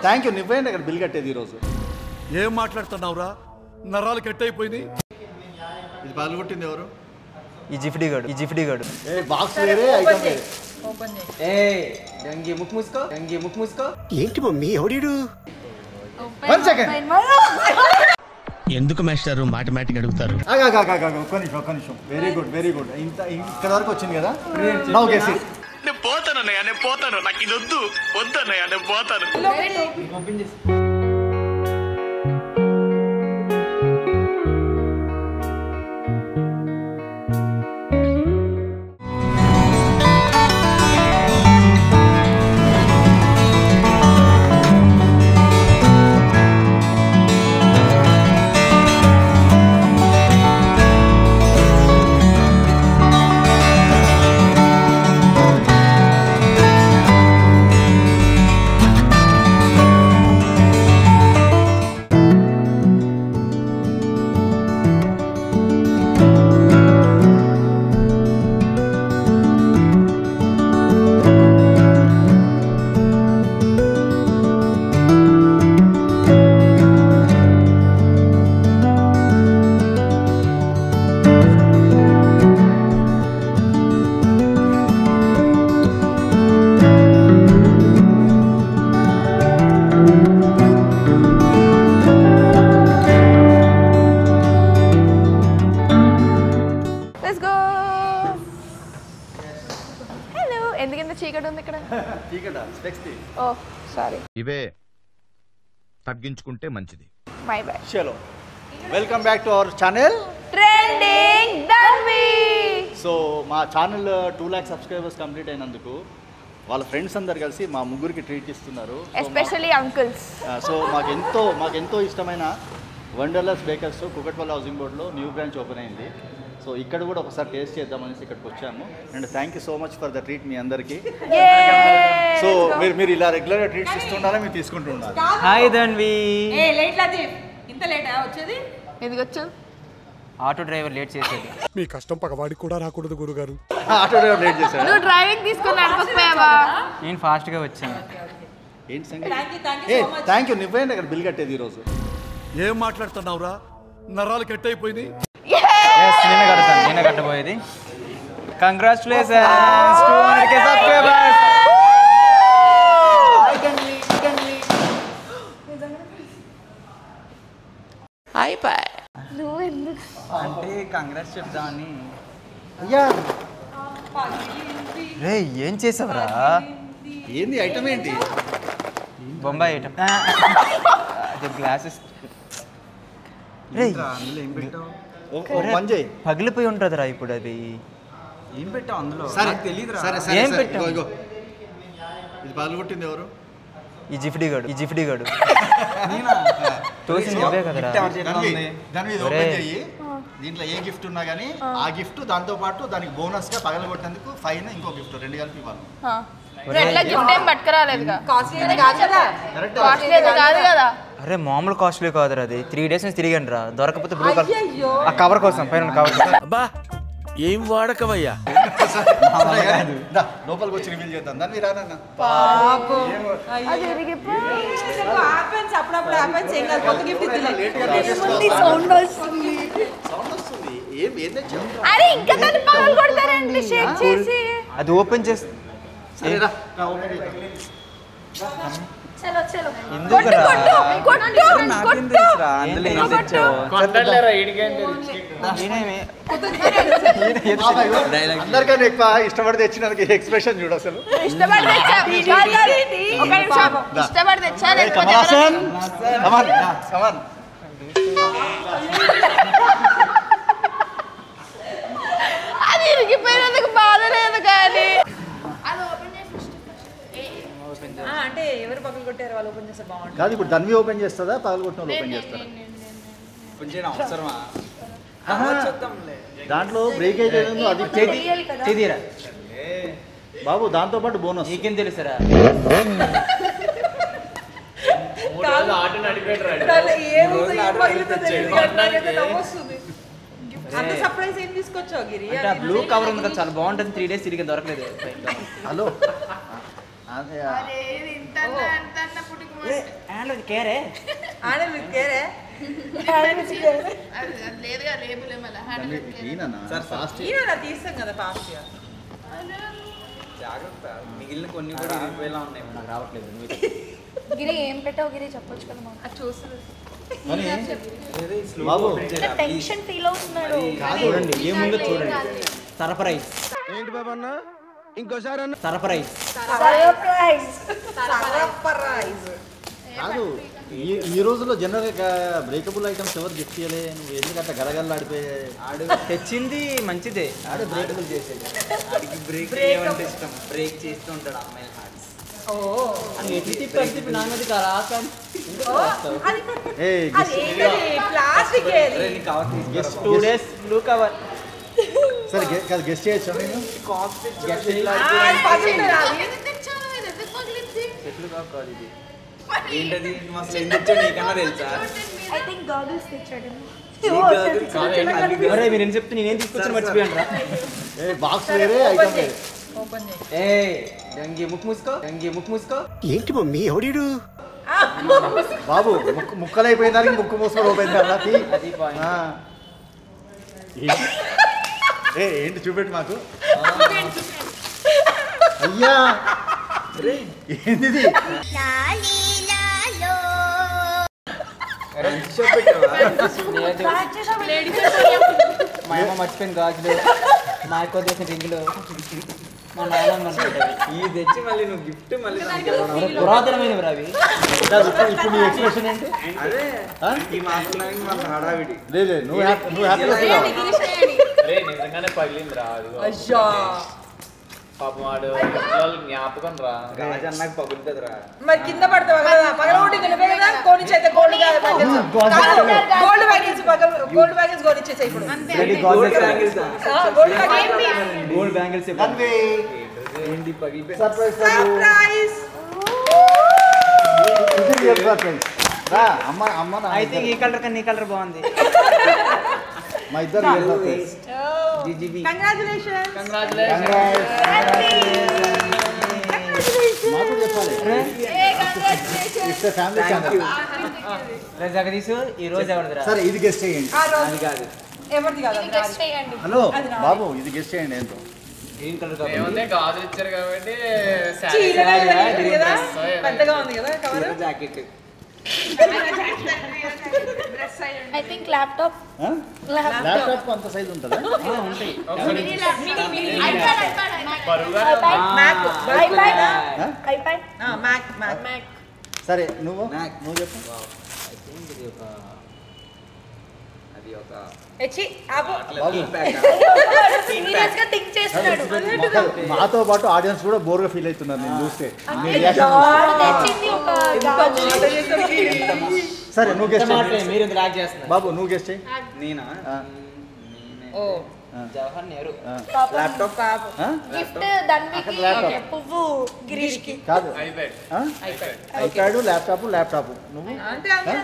Thank you. నువ్వేంటి అక్కడ bill కట్టేది ఈరోజు? ఏం మాట్లాడుతున్నావురా? నరాలు కట్ అయిపోయింది. ఇది పగలగొట్టింది ఎవరు? ఈ జిఫ్టీ గాడు. బాక్స్ వేరే ఐటమ్ వేరే. ముక్కు మూసుకో. ఏంటి మమ్మీ ఎవడీడు? 1 సెకండ్. ఎందుకు మాస్టర్ మాటమాటిక్ అడుగుతారు? ఒక్క నిమిషం. Very good. ఇంత ఇక్కడ వరకు వచ్చింది కదా. Now guess it. నేను పోతాను. నాకు ఇది వద్దన్నయ్య, నేను పోతాను. ఇవే తగ్గించుకుంటే మంచిది. Bye bye. చలో, welcome back to our channel trending Dhanvi. So మా ఛానల్ 2 lakhs సబ్స్క్రైబర్స్ కంప్లీట్ అయినందుకు వాళ్ళ ఫ్రెండ్స్ అందరు కలిసి మా ముగ్గురికి ట్రీట్ ఇస్తున్నారు. Especially uncles. సో మాకెంతో ఇష్టమైన వండర్లెస్ బేకర్స్ కుకట్పల్లి హౌసింగ్ బోర్డ్లో న్యూ బ్రాంచ్ ఓపెన్ అయింది. సో ఇక్కడ కూడా ఒకసారి టేస్ట్ చేద్దామనేసి ఇక్కడికి వచ్చాము. And thank you so much for the treat me అందరికీ. సో మీరు ఇలా రెగ్యులర్గా ట్రీట్స్ ఇస్తుండాలా, మీరు తీసుకుంటూ ఉండాలి. హాయ్ ధన్వి. ఇంత లేటా వచ్చేది? ఎందుకు వచ్చావు? ఆటో డ్రైవర్ లేట్ చేసేది. మీ కష్టం పగవాడికి కూడా రాకూడదు గురుగారు. ఆటో డ్రైవర్ లేట్ చేశాడు. నువ్వు డ్రైవింగ్ తీసుకొని నడపకపోయావా? నేను ఫాస్ట్గా వచ్చాను. ఏంటి సంగతి? Thank you. నువ్వేంటి అక్కడ బిల్ కట్టేది ఈరోజు? ఏం మాట్లాడుతున్నావురా? నరాలు కట్ అయిపోయింది. నేనే కట్టబోయేది. Congratulations 200K subscribers. నువ్వు ఎందుకు అంటే కంగ్రాట్స్ చెప్దామని. అయ్యా రే ఏం చేసావురా? ఏంది ఐటమ్? ఏంటి బొంబాయి ఐటమ్? అది గ్లాసెస్. పగిలిపోయి ఉంటుందిరా ఇప్పుడు. అది ఏం పెట్టావు అందులో? ఇది పగలగొట్టింది ఎవరు? ఈ జిఫ్టీ గాడు. తోసింది నువ్వే కదరా. దాని మీద ఓపెన్ చెయ్యి. దీంట్లో ఏ గిఫ్ట్ ఉన్నా కానీ ఆ గిఫ్ట్ దాంతో పాటు దానికి బోనస్ గా పగలగొట్టేందుకు ఫైన్ ఇంకో గిఫ్ట్ 2 కలిపి ఇవ్వాలి. అరే మామూలు కాస్ట్లీ కాదురా అది. 3 days నుంచి తిరిగాను రా, దొరకపోతే బ్లూ కలర్ ఆ కవర్ కోసం, పైన కవర్. అబ్బా ఏం వాడకవయ్యా. లోపలికి వచ్చి రివీల్ చేద్దాం. దాన్ని రానన్నా సౌండ్ వస్తుంది. అది ఓపెన్ చేసి అందరికన్నా ఎక్కువ ఇష్టపడి తెచ్చినందుకు ఎక్స్ప్రెషన్ చూడు అసలు. అది ఇరిగిపోయినందుకు బాధ లేదు కానీ అంటే ఎవరు పగలు కొట్టారు వాళ్ళు ఓపెన్ చేస్తే బాగుంటుంది కాదు. ఇప్పుడు ధన్వి ఓపెన్ చేస్తుందా, పగలగొట్టిన వాళ్ళు ఓపెన్ చేస్తారా? దాంట్లో బ్రేకేజ్ ఏదో అది తెదిరా బాబు. దాంతో పాటు బోనస్. నీకేం తెలుసరా? సర్ప్రైజ్ ఏం తీసుకొచ్చావు గిరి? బ్లూ కవర్ ఉంది కదా, చాలా బాగుంటుంది. 3 days తిరిగి దొరకలేదు. హలో కేరే ఆడల్ విత్ కేరే అది లేదుగా లేబుల్ ఏమలా హ్యాండిల్ ఈయన తీస్తాం కదా ఫాస్ట్ గా జాగ్రత్త మిగిలిన కొన్ని కూడా ఇరిగిపోయేలా ఉన్నాయి నాకు రావట్లేదు గిరి ఏం పెట్టావు గిరి చెప్పొచ్చు కదా మాకు అది చూస్తుంది బాబు టెన్షన్ ఫీల్ అవుతున్నాడు చూడండి ఏముందో చూడండి సర్ప్రైజ్ ఏంటి బాబా అన్న ఇంకోసారి అన్న సర్ప్రైజ్ కాదు ఈ రోజుల్లో జనరల్గా బ్రేకబుల్ ఐటమ్స్ ఎవరు గిఫ్ట్ చేయలే నువ్వు ఎందుకంటే గలగల్లాడిపోయే ఆడు తెచ్చింది మంచిదే ఆడే బ్రేకబుల్ చేసేది ఆడికి బ్రేక్ ఏమంటే ఇష్టం బ్రేక్ చేస్తూ ఉంటాడు అమ్మాయిల హార్ట్స్ నా మీద plastic just 2 days blue cover సరే కాదు గెస్ట్ చేయొచ్చు నేను చెట్లు కాదు ఇది ఏంటది అసలు ఏం తెచ్చా నీకన్నా తెలుసా ఐ థింక్ గాగుల్స్ తెచ్చాడు అరే మీరు ఏం చెప్తే నేనేం తీసుకొచ్చాను మర్చిపోయాను రా బాక్స్ వేరే ఐటమ్ వేరే ఓపెన్ చేయి ఏ గంగి ముక్కు మూసుకో ఏంటి మమ్మీ ఎవడీడు బాబు ముక్కలైపోయిన దానికి ముక్కు మూసుకొని ఓపెన్ కదా అది point. ఏంటి చూపెట్టు మాకు అయ్యా ఏంటిది మా అమ్మ మర్చిపోయిన గాజులు మా ఎక్కువ చేసిన రింగులు మా నాయనమ్మ ఈ తెచ్చి మళ్ళీ నువ్వు గిఫ్ట్ మళ్ళీ పురాతనమైనవి అవి ఇప్పుడు నీ ఎక్స్ప్రెషన్ ఏంటి అదే ఈ మాత్రం మన హడావిడి లేదు నువ్వు హ్యాపీగా నిజంగానే పగిలిందిరా అది అయ్యా పాపం వాడు జ్ఞాపకం రా గాజు అన్నాక పగులుతుందిరా మరి కింద పడతావా కదా పగలగొట్టి నిలబే కదా కోనిచ్చేస్తే గోల్డ్ బ్యాంగిల్స్ గోల్డ్ బ్యాంగిల్స్ కోనిచ్చేసాయి ఇప్పుడు గోల్డ్ బ్యాంగిల్స్ ఏంటి పగిలిపోయి సర్ప్రైజ్ రా అమ్మ అమ్మ ఐ థింక్ ఈ కలర్ కన్నా ఈ కలర్ బాగుంది మా ఇద్దరు జీజీబీ కంగ్రాచులేషన్స్ మాకు చెప్పాలి ఇట్స్ ఫ్యామిలీ ఛానల్ జగదీష్ ఈ రోజు ఎవరిదిరా సరే ఇది గెస్ట్ చేయండి అది కాదు ఎవరిది కాదు గెస్ట్ చేయండి హలో బాబు ఇది గెస్ట్ చేయండి ఏంటో ఏం కలర్ ఏముంది గాజులు ఇచ్చారు కాబట్టి పెద్దగా ఉంది కదా cover jacket I think laptop laptop అంత సైజ్ ఉంటుందా ఉంటాయి ఐప్యాడ్ మ్యాక్ సరే నువ్వు చెప్పు అది ఒక ఎచ్చి ఆపు బాబు సీరియస్ గా థింక్ చేస్తున్నాడు మాతో పాటు ఆడియన్స్ కూడా బోర్గా ఫీల్ అవుతున్నారు నేను చూస్తే మీ వాడు తెచ్చింది ఒక గాజు సరే నువ్వు గెస్ట్ మీరు ఎందుకు లాగ్ చేస్తున్నారు బాబు నువ్వు గెస్ట్ చేయి నేనా ఓ జవహర్ నెహ్రూ ల్యాప్టాప్ పాపు గిఫ్ట్ ధన్వికి పువ్వు గిరీష్ కి కాదు ఐప్యాడ్ ఐప్యాడ్ ల్యాప్టాప్ నువ్వు అంతే అంతే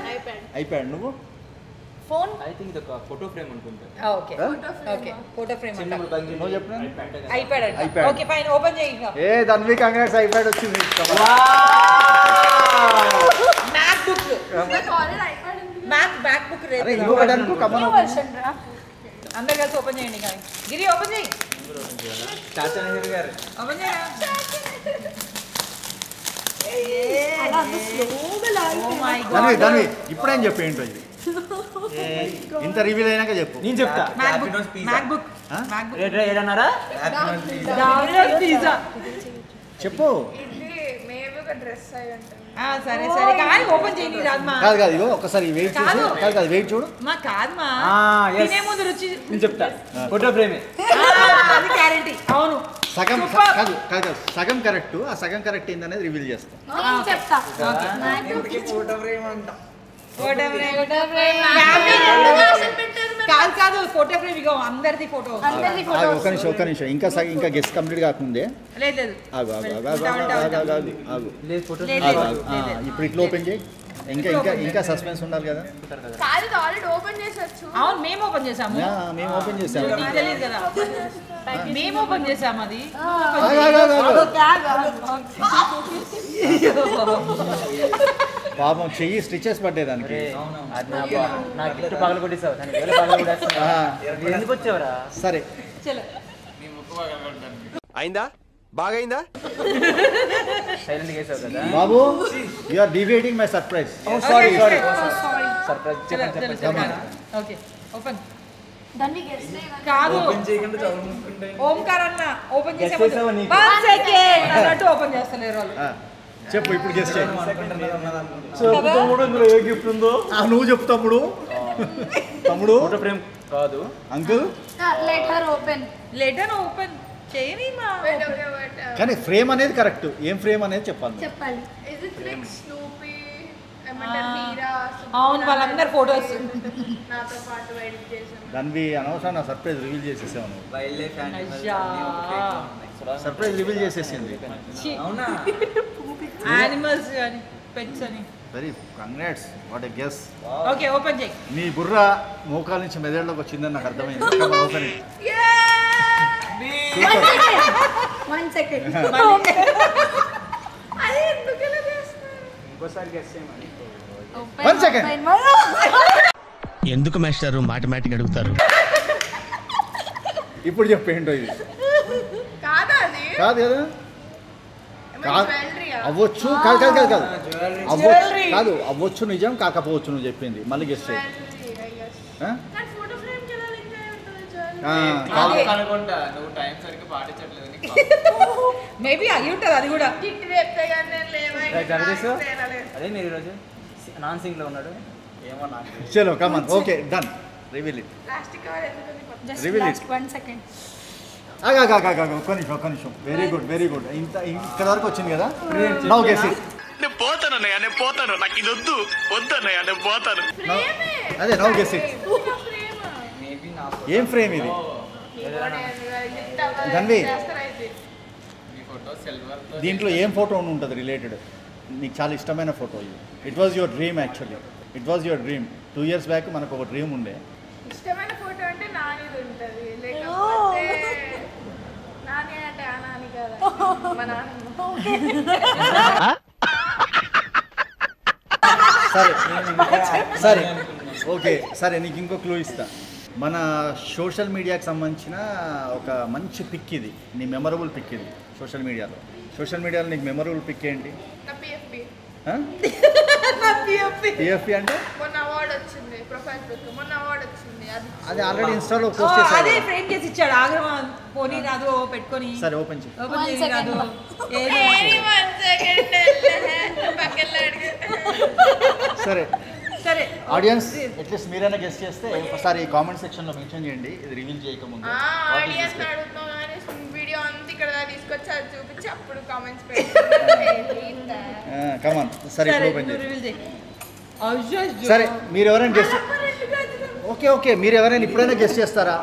ఐప్యాడ్ నువ్వు ఫోన్ ఐ థింక్ ఇది ఒక ఫోటో ఫ్రేమ్ అనుకుంటా ఓకే ఓకే ఫోటో ఫ్రేమ్ అంట నువ్వు చెప్పు iPad iPad. Okay fine open చేయి ఇంకా ఏ ధన్వి కంగ్రాట్స్ ఐప్యాడ్ వచ్చింది మ్యాక్ బుక్ మ్యాక్ బుక్ రేపు అరే ఇంకొకటి అనుకో కమన్ వర్షన్ రా అందరు కలిసి ఓపెన్ చేయండి కానీ గిరి ఓపెన్ చేయి చాచా నెహ్రూ గారు ఓపెన్ చేయరా అలా అంత స్లోగా లాగి ఓ మై గాడ్ ధన్వి ఇప్పుడేం చెప్పు ఏంటో ఇది ఇంత రివీల్ అయినాక చెప్పు నేను చెప్తా మ్యాక్ బుక్ ఆ? మ్యాక్ బుక్ ఏడన్నారా డామినోస్ పిజ్జా చెప్పు సరే సరే కానీ ఓపెన్ చేయని రాదమ్మా కాదు ఇగో ఒకసారి వెయిట్ చూసి కాదు వెయిట్ చూడు మా కాదమ్మా yes. తినే ముందు రుచి నేను చెప్తా ఫోటో ఫ్రేమే అది గ్యారెంటీ అవును సగం Super. కాదు సగం కరెక్ట్ ఆ సగం కరెక్ట్ ఏందనేది రివీల్ చేస్తాం నేను చెప్తా ఫోటో ఫ్రేమ్ అంట ఫోటో ఫ్రేమ్ కాదు ఫోటో ఫ్రేమ్ ఇగో అందరిది ఫోటో అందరిది ఆగు, ఫోటోస్ ఒక్క నిమిషం ఇంకా గెస్ట్ కంప్లీట్ కాకముందే లేదు లేదు ఆగు లేదు ఫోటో లేదు, ఆగు, లేదు, ఆగు. లేదు. ఇప్పుడు ఇట్లా ఓపెన్ చేయి ఇంకా సస్పెన్స్ ఉండాలి కదా కాదు ఆల్రెడీ ఓపెన్ చేసొచ్చు అవును మేము ఓపెన్ చేసాము మేము ఓపెన్ చేసాము నీకు తెలియదు కదా మేము ఓపెన్ చేసాము అది ఆగు. పాపం చెయ్యి స్టిచెస్ పడ్డాయి దానికి. అది నా గిఫ్ట్ పగల కొట్టేసావు దానికి ఎవరు పగల కొట్టేస్తావు ఎందుకు వచ్చావురా? సరే చలో అయిందా బాగైందా సైలెంట్ చేసావు కదా బాబు, you are deviating my surprise. Sorry sorry surprise చెప్పండి ఓకే ఓపెన్ దాన్ని గెస్ కాదు చేయకుండా చదువు ముట్టుకుంటే ఓంకార్ అన్న ఓపెన్ చేసే Guess చేసావా నీకు? 1 సెకండ్ అన్నట్టు ఓపెన్ చేస్తలేరు వాళ్ళు. చెప్పు, ఇప్పుడు గెస్ట్ చేయి. తమ్ముడు ఇందులో ఏ గిఫ్ట్ ఉందో నువ్వు చెప్పు తమ్ముడు. తమ్ముడు ఫోటో ఫ్రేమ్ కాదు uncle, let her open. Letter open చేయని మా కానీ ఫ్రేమ్ అనేది కరెక్ట్. ఏం ఫ్రేమ్ అనేది చెప్పాలి. చెప్పాలి. ఇస్ ఇట్ లైక్ స్నూపీ ఏమంటారు హీరా అవును వాళ్ళందరు ఫోటోస్ నాతో పాటు ఎడిట్ చేసాం. దాన్ని అనవసరం నా సర్ప్రైజ్ రివీల్ చేసేసావు నువ్వు. వైల్డ్ లైఫ్ అయ్యా. సర్ప్రైజ్ రివీల్ చేసేసింది. అవునా యానిమల్స్ అని పెట్స్ అని. Very congrats, what a guess. Okay open చేయి. నీ బుర్ర మోకాల నుంచి మెదడులోకి వచ్చిందని నాకు అర్థమైంది. Open it. One second. అది ఎందుకు ఇలా చేస్తున్నారు? ఇంకోసారి గెస్ చేయమని One second. ఎందుకు మాస్టారు మాటమాటిక్ అడుగుతారు? ఇప్పుడు చెప్పు ఏంటో ఇది. కాదా అది కాదు కదా, కాదు జ్యువెలరీయా? అవ్వచ్చు. కాదు కాదు కాదు కాదు అవ్వచ్చు. Jewelry. కాదు అవ్వచ్చు నిజం, కాకపోవచ్చు నువ్వు చెప్పింది. మళ్ళీ గెస్ట్ చేయి. నాకు ఫోటో ఫ్రేమ్ కి ఎలా లింక్ అయి ఉంటుంది జ్యువెలరీ? అనుకుంటా నువ్వు టైం సరిగ్గా పాటించట్లేదు నీకు. మేబీ అయ్యి ఉంటుంది అది కూడా. గిట్టి చెప్తే కానీ నేను గమనించు లేవైనా అదే మీరు ఈరోజు నాన్ సింగ్ లో ఉన్నాడు ఏమో నాకు చలో come on. Okay done. Reveal it. Plastic cover ఎందుకు Just Reveal last it. 1 second. ఒక్క నిమిషం. Very good. ఇక్కడ వరకు వచ్చింది కదా. Now guess it. నేను పోతానన్నయ్య, నేను పోతాను. నాకు ఇది వద్దు వద్దన్నయ్య, నేను పోతాను. అదే నౌ గెస్ ఇట్. మేబీ నా ఏం ఫ్రేమ్ ఇది? ధన్వి, నీ ఫోటో సిల్వర్ దీంట్లో ఏం ఫోటో ఉంటుంది రిలేటెడ్? నీకు చాలా ఇష్టమైన ఫోటో ఇది. It was your dream actually. 2 years back మనకు ఒక డ్రీమ్ ఉండే. ఇష్టమైన ఫోటో అంటే నానిది ఉంటుంది, లేకపోతే నాని అంటే ఆ నాని కదా మా నాన్న. సరే ఓకే సరే, నీకు ఇంకో క్లూ ఇస్తా. మన సోషల్ మీడియాకి సంబంధించిన ఒక మంచి పిక్ ఇది. నీ మెమరబుల్ పిక్ ఇది సోషల్ మీడియాలో. నీకు మెమరబుల్ పిక్ ఏంటి? నా పిఎఫ్పి టీఎఫ్పి అంటే మొన్న అవార్డు వచ్చింది, ప్రొఫైల్ పిక్ మొన్న అవార్డు వచ్చింది. అది ఆల్రెడీ ఇన్స్టాలో ఓ, పోస్ట్ చేశాను. అదే ఫ్రేమ్ చేసి ఇచ్చాడు ఆగ్రహం పోనీ రాదు పెట్టుకొని సరే ఓపెన్ చేయి. ఓపెన్ One చేసి second. రాదు ఏది ఏది 1 సెకండ్ పక్కన అడిగి సరే సరే ఆడియన్స్ అట్లీస్ట్ మీరైనా గెస్ట్ చేస్తే ఒకసారి కామెంట్ సెక్షన్లో మెన్షన్ చేయండి, ఇది రివీల్ చేయకముందు. ఆడియన్స్ అడుగుతున్నాం కానీ వీడియో అంతా ఇక్కడ తీసుకొచ్చి అది చూపించి అప్పుడు కామెంట్స్ పెట్టి కమాన్. సరే ఇప్పుడు ఓపెన్ చేయి. రివీల్ చేయి. అయ్యో సరే మీరు ఎవరైనా గెస్ట్ ఓకే మీరు ఎవరైనా ఇప్పుడైనా గెస్ట్ చేస్తారా?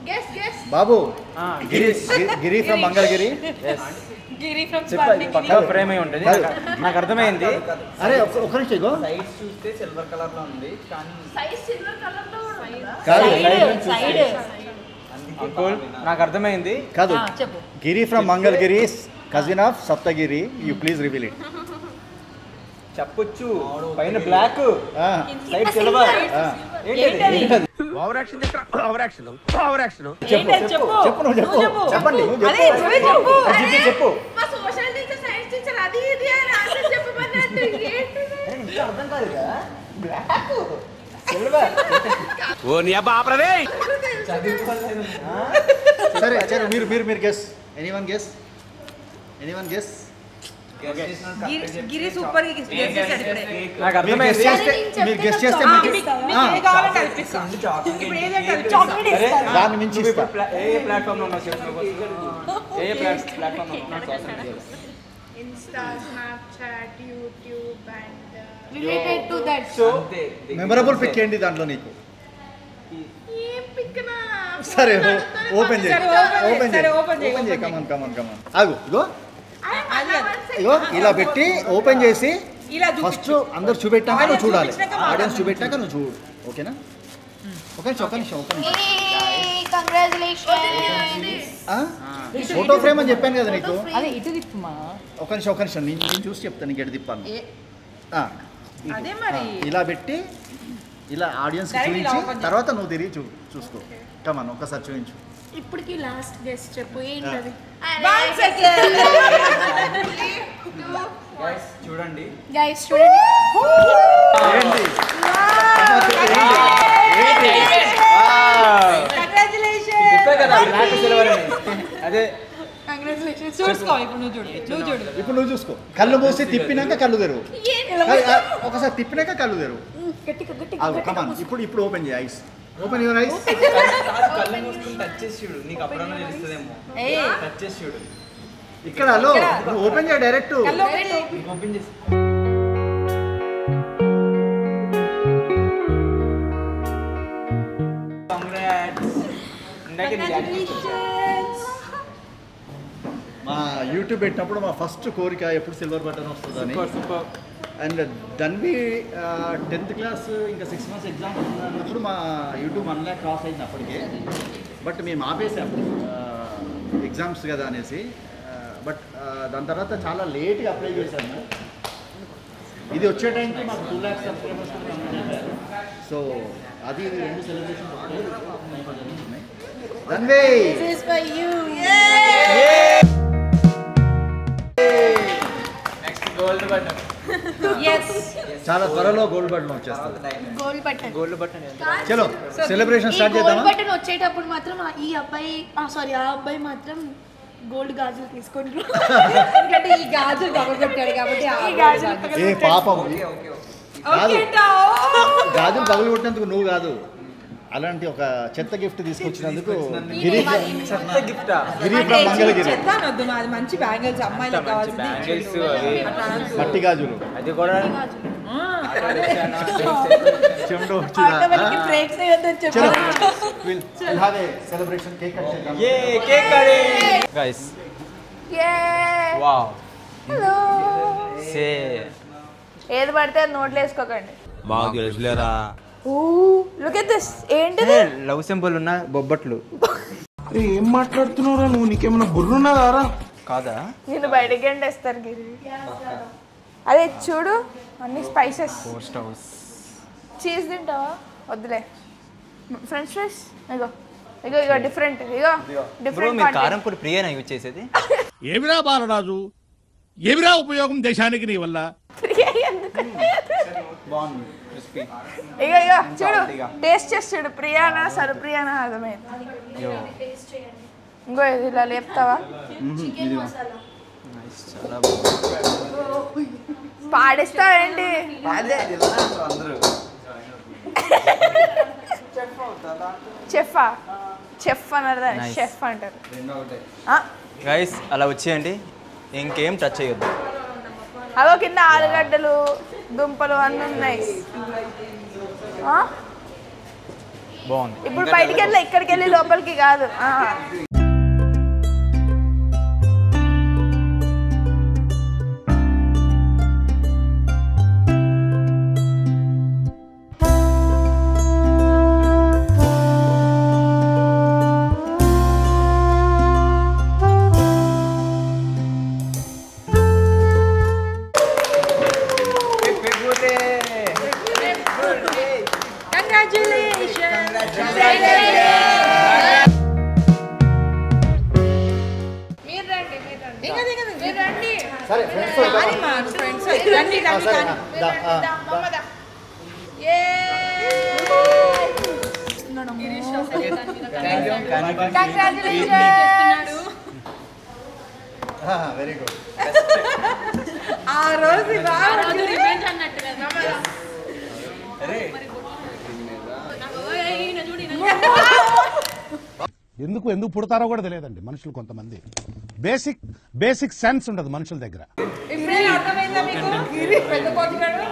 గెస్ గెస్ బాబు, గిరి ఫ్రమ్ మంగళగిరి. గిరి ఫ్రమ్ పక్కా ఫ్రేమ్ అయి ఉంటుంది నాకు అర్థమైంది అరే ఒక నిమిషం ఇగో. సైడ్స్ చూస్తే సిల్వర్ కలర్ లో ఉంది కానీ సైజ్ సిల్వర్ కలర్ తో కూడా ఉందా? కాదు సైడ్ అంకుల్ నాకు అర్థమైంది కాదు, చెప్పు. Giri from Mangalagiri, cousin of Saptagiri. You please reveal it. చెప్పొచ్చు పైన బ్లాక్ సైడ్ సిల్వర్ ఏంటది? చెప్పు నువ్వు చెప్పండి. అదే నువ్వే చెప్పు. చెప్పు మా సోషల్ టీచర్ సైన్స్ టీచర్ అది ఇది అని ఆన్సర్ చెప్పమన్నట్టు ఏంటిది? అర్థం కాదు బ్లాక్ సిల్వర్ ఓ నీ అబ్బా ఆపరదే. సరే మీరు guess. Anyone guess? Giri super గా గెస్ చేశాడు ఇప్పుడే. నాకు మీరు అర్థమైంది గెస్ట్ చేస్తే ఆ, మీకు మీకు ఏది కావాలంటే అది ఇప్పిస్తా. ఇప్పుడు ఏదంటే అది చాక్లెట్ ఇస్తా. దాన్ని మించి ఇస్తా. ఏ ప్లాట్ఫామ్ లో ఉన్నావు చెప్పు ఏ ప్లాట్ఫామ్ లో ఉన్నావు సోషల్ మీడియాలో Insta, Snapchat, YouTube and Related to that. అంతే మెమరబుల్ పిక్ ఏంటి దాంట్లో నీకు? ఏం పిక్కనా? సరే ఓపెన్ చేయి. సరే, open చేయి. కమాన్. ఆగు ఇగో అది ఇగో ఇలా పెట్టి ఓపెన్ చేసి ఇలా ఫస్ట్ అందరు చూపెట్టాక నువ్వు చూడాలి. చూపించాక ఆడియన్స్ చూపెట్టాక నువ్వు చూడు. ఓకేనా? ఒక నిమిషం. Hey, congratulations. ఫోటో ఫ్రేమ్ అని చెప్పాను కదా నీకు. అదే ఇటు తిప్పుమా. ఒక నిమిషం నేను చూసి చెప్తాను. నీకు ఎటు తిప్పాను. అదే మరి. ఇలా పెట్టి ఇలా ఆడియన్స్ Direct ఇలా చూపించి open తర్వాత నువ్వు తిరిగి చూసుకో. కమన్ ఒక్కసారి చూపించు. ఇప్పటికి లాస్ట్ గెస్ట్ చెప్పు ఏంటది? 1 second. గైస్ చూడండి. గైస్ చూడండి. ఏంటి? కంగ్రాచులేషన్స్. చెప్పే కదా బ్లాక్ సిల్వర్ అని. అదే కంగ్రాచులేషన్స్. చూసుకో ఇప్పుడు నువ్వు చూడు. ఇప్పుడు నువ్వు చూసుకో. కళ్ళు మూసి తిప్పినాక కళ్ళు తెరువు. ఒకసారి తిప్పినాక కళ్ళు తెరువు. కమాన్ ఇప్పుడు ఓపెన్ చేయి ఐస్. Open your eyes. కళ్ళు మూసుకుని టచ్ చేసి చూడు. నీకు అప్పుడన్నా తెలుస్తుందేమో. టచ్ చేసి చూడు. ఇక్కడ హలో నువ్వు ఓపెన్ చేయి డైరెక్ట్. ఓపెన్ చేసి మా యూట్యూబ్ పెట్టినప్పుడు మా ఫస్ట్ కోరిక ఎప్పుడు సిల్వర్ బటన్ వస్తుందని. అండ్ ధన్వి 10th క్లాస్ ఇంకా 6 months ఎగ్జామ్ ఉన్నప్పుడు మా యూట్యూబ్ 1 lakh క్రాస్ అయింది అప్పటికే. బట్ మేము ఆపేసాము ఎగ్జామ్స్ కదా అనేసి. బట్ దాని తర్వాత చాలా లేట్గా అప్లై చేశాము. ఇది వచ్చే టైంకి మాకు 2 lakhs సబ్స్క్రైబర్స్ అయిపోయారు. సో అది 2 సెలబ్రేషన్ ఉన్నాయి. Dhanvi This is for you. Next gold button. yes చాలా త్వరలో గోల్డ్ బటన్ వచ్చేస్తుంది. Gold button. గోల్డ్ బటన్ చలో సెలబ్రేషన్ స్టార్ట్ గోల్డ్ చేద్దామా? బటన్ వచ్చేటప్పుడు మాత్రం ఈ అబ్బాయి సారీ ఆ అబ్బాయి మాత్రం గోల్డ్ గాజులు తీసుకుంటారు. ఎందుకంటే ఈ గాజులు పగలగొట్టాడు కాబట్టి ఈ గాజులు ఏ పాపం ఓకే ఓకే ఓకే గాజులు పగలు కొట్టినందుకు నువ్వు కాదు, అలాంటి ఒక చెత్త గిఫ్ట్ తీసుకొచ్చినందుకు గిరి గిఫ్టా గిరి ఫ్రమ్ మంగళగిరి చెప్తానొద్దు మాది మంచి బ్యాంగిల్స్ అమ్మాయిలకు కావాల్సింది బ్యాంగిల్స్ అవి అట్లా అనొద్దు. మట్టి గాజులు అది కూడా చెమట ఆటోమేటిక్ బ్రేక్స్ అయ్యొద్దని చెప్పారు. సెలబ్రేషన్ కేక్ కట్ చేద్దాం. A cake cutting guys wow hello. Say ఏది పడితే అది నోట్లో వేసుకోకండి. మాకు తెలుసులేరా. Look at this. ఏంటిది? లవ్ సింబల్ ఉన్న బొబ్బట్లు ఏం మాట్లాడుతున్నారా నువ్వు? నీకేమన్నా బుర్రున్నదారా? కాదా నేను బయటకి ఎండేస్తారు గిరి. అదే చూడు అన్ని స్పైసెస్. పోస్ట్ హౌస్ చీజ్ తింటావా? వద్దులే. ఫ్రెంచ్ ఫ్రైస్ ఇగో ఇగో ఇగో డిఫరెంట్ ఇగో బ్రో డిఫరెంట్ మీరు కారం పొడి ప్రియనా యూజ్ చేసేది? ఏమిరా బాలరాజు, ఏమిరా ఉపయోగం దేశానికి నీ వల్ల? బాగుంది క్రిస్పీ ఇగో ఇగో చూడు టేస్ట్ చేసి చూడు. ప్రియానా సరుప్రియానా అర్థమైంది. ఇంకో ఇది ఇలా లేపుతావా? చాలా బాగుంది పాడిస్తావేంటి? అందరూ చెఫా చెఫ్ అన్నారు దాన్ని Nice. షెఫ్ అంటారు. రెండో ఒకటే ఆ, గైస్ అలా వచ్చేయండి, ఇంకేం టచ్ చేయొద్దు. అగో కింద ఆలుగడ్డలు దుంపలు అన్నీ ఉన్నాయి. ఆ? బాగుంది. ఇప్పుడు బయటికి వెళ్ళి ఇక్కడికి వెళ్ళి లోపలికి కాదు. ఆ. సరే ఫ్రెండ్స్ రండి రండి కానీ వెరీ గుడ్. ఆ రోజు ఎందుకు పుడతారో కూడా తెలియదండి మనుషులు. కొంతమంది బేసిక్ సెన్స్ ఉండదు మనుషుల దగ్గర. ఇప్పుడే అర్థమైందా మీకు? పెద్ద పోటీగాడు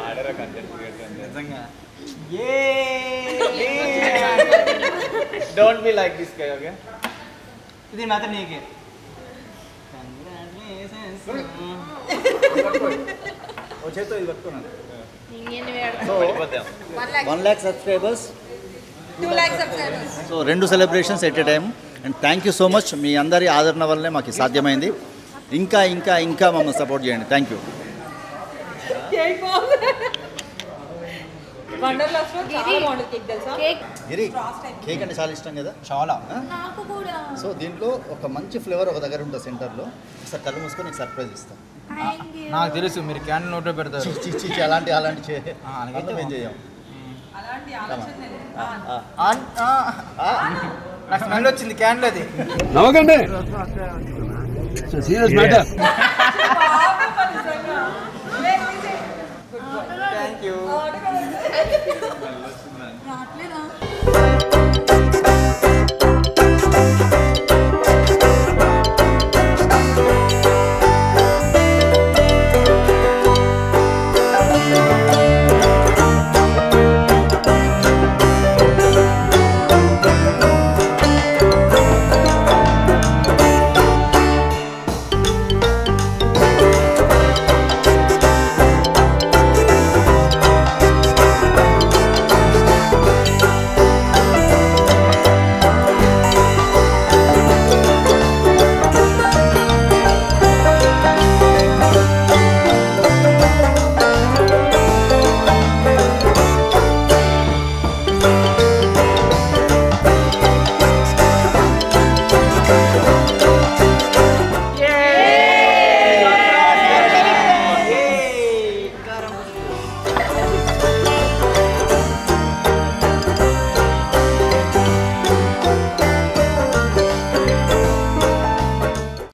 నిజంగా don't be like this guy okay. ఇది మాత్రం నీకే. చేతో ఇది పట్టుకున్నాను. So 1 lakh subscribers, 2 lakhs subscribers. So 2 celebrations at a time. And thank you so much. మీ అందరి ఆదరణ వల్లనే మాకు సాధ్యమైంది. ఇంకా ఇంకా ఇంకా మమ్మల్ని సపోర్ట్ చేయండి. Thank you. కేక్ బాగుంది. వండర్లాస్ లో చాలా బాగుంటుంది కేక్ తెలుసా? కేక్ గిరి కేక్ అంటే చాలా ఇష్టం కదా చాలా. నాకు కూడా. సో దీంట్లో ఒక మంచి ఫ్లేవర్ ఒక దగ్గర ఉంటుంది సెంటర్లో. ఒకసారి కళ్ళు మూసుకొని నీకు సర్ప్రైజ్ ఇస్తాం. Thank you. నాకు తెలుసు మీరు క్యాన్ నోట్లో పెడతారు. చిచ్చి అలాంటి అలాగైతే ఏం చేయం. అలాంటి ఆలోచన లేదు. నాకు స్మెల్ వచ్చింది క్యాన్లో అది. నవ్వకండి. Serious matter.